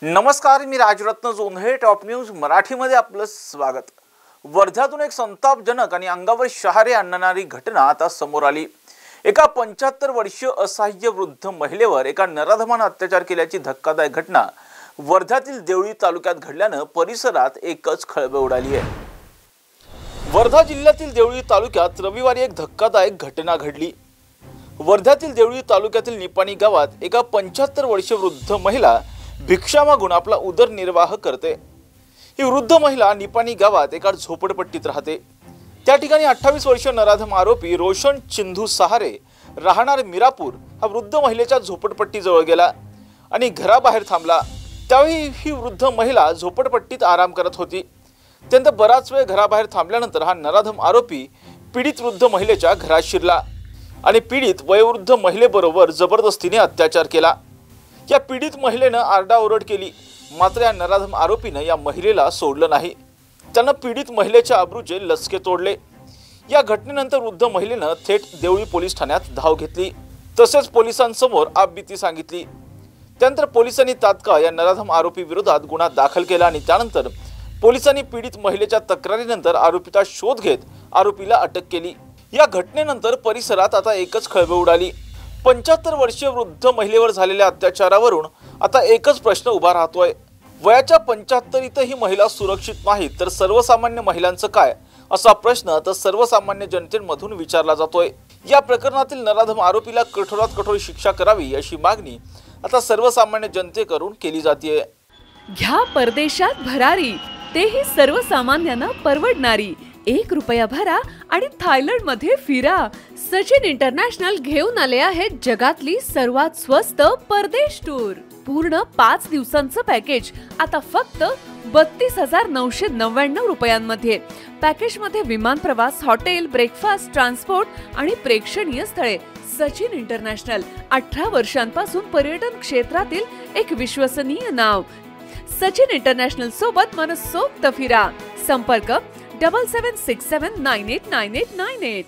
नमस्कार, मी Rajratna Jondhale. Top news मराठीमध्ये आपलं स्वागत. वर्ध्यातून एक संतापजनक आणि अंगावर शहारे आणणारी घटना आता समोर आली. एका 75 वर्षीय असहाय्य वृद्ध महिलेवर एका नराधमानं अत्याचार केल्याची धक्कादायक घटना वर्ध्यातील देवळी तालुक्यात घडल्यानं परिसरात एकच खळबळ उडाली आहे. वर्धा जिल्ह्यातील देवळी तालुक्यात रविवारी एक धक्कादायक घटना घडली. वर्ध्यातील देवळी तालुक्यातील निपाणी गावात एका 75 वर्षीय वृद्ध महिला भिक्षा मागून आपला उदरनिर्वाह करते. ही वृद्ध महिला निपाणी गावात एका झोपडपट्टीत राहते. त्या ठिकाणी 28 वर्षीय नराधम आरोपी रोशन चिंधू सहारे राहणार मिरापूर हा वृद्ध महिलेच्या झोपडपट्टीजवळ गेला आणि घराबाहेर थांबला. त्यावेळी ही वृद्ध महिला झोपडपट्टीत आराम करत होती. त्यानंतर बराच वेळ घराबाहेर थांबल्यानंतर हा नराधम आरोपी पीडित वृद्ध महिलेच्या घरात शिरला आणि पीडित वयोवृद्ध महिलेबरोबर जबरदस्तीने अत्याचार केला. या पीडित महिलेनं आरडाओरड केली, मात्र या नराधम आरोपीनं या महिलेला सोडलं नाही. त्यानं पीडित महिलेच्या अब्रूचे लचके तोडले. या घटनेनंतर वृद्ध महिलेनं थेट देवळी पोलीस ठाण्यात धाव घेतली. तसेच पोलिसांसमोर आपबीती सांगितली. त्यानंतर पोलिसांनी तात्काळ या नराधम आरोपी विरोधात गुन्हा दाखल केला आणि त्यानंतर पोलिसांनी पीडित महिलेच्या तक्रारीनंतर आरोपीचा शोध घेत आरोपीला अटक केली. या घटनेनंतर परिसरात आता एकच खळबळ उडाली. 75 वर्षीय वृद्ध महिलेवर झालेल्या अत्याचारावरून आता एकच प्रश्न उभा राहतोय. वयाच्या 75ीत ही महिला सुरक्षित नाही तर सर्वसामान्य महिलांचं काय, असा प्रश्न आता सर्वसामान्य जनतेमधून विचारला जातोय. या प्रकरणातील नराधम आरोपीला कठोरात कठोर शिक्षा करावी अशी मागणी आता सर्वसामान्य जनतेकडून केली जाते. घ्या परदेशात भरारी, तेही सर्वसामान्यांना परवडणारी. 1 रुपया भरा आणि थायलंड मध्ये फिरा. सचिन इंटरनॅशनल घेऊन आले आहेत जगातली सर्वात स्वस्त परदेश टूर. पूर्ण 5 दिवसांचं पॅकेज आता फक्त 32,999 रुपयांमध्ये. पॅकेज मध्ये विमान प्रवास, हॉटेल, ब्रेकफास्ट, ट्रान्सपोर्ट आणि प्रेक्षणीय स्थळे. सचिन इंटरनॅशनल 18 वर्षांपासून पर्यटन क्षेत्रातील एक विश्वसनीय नाव. सचिन इंटरनॅशनल सोबत मनसोक्त फिरा. संपर्क 7767989898.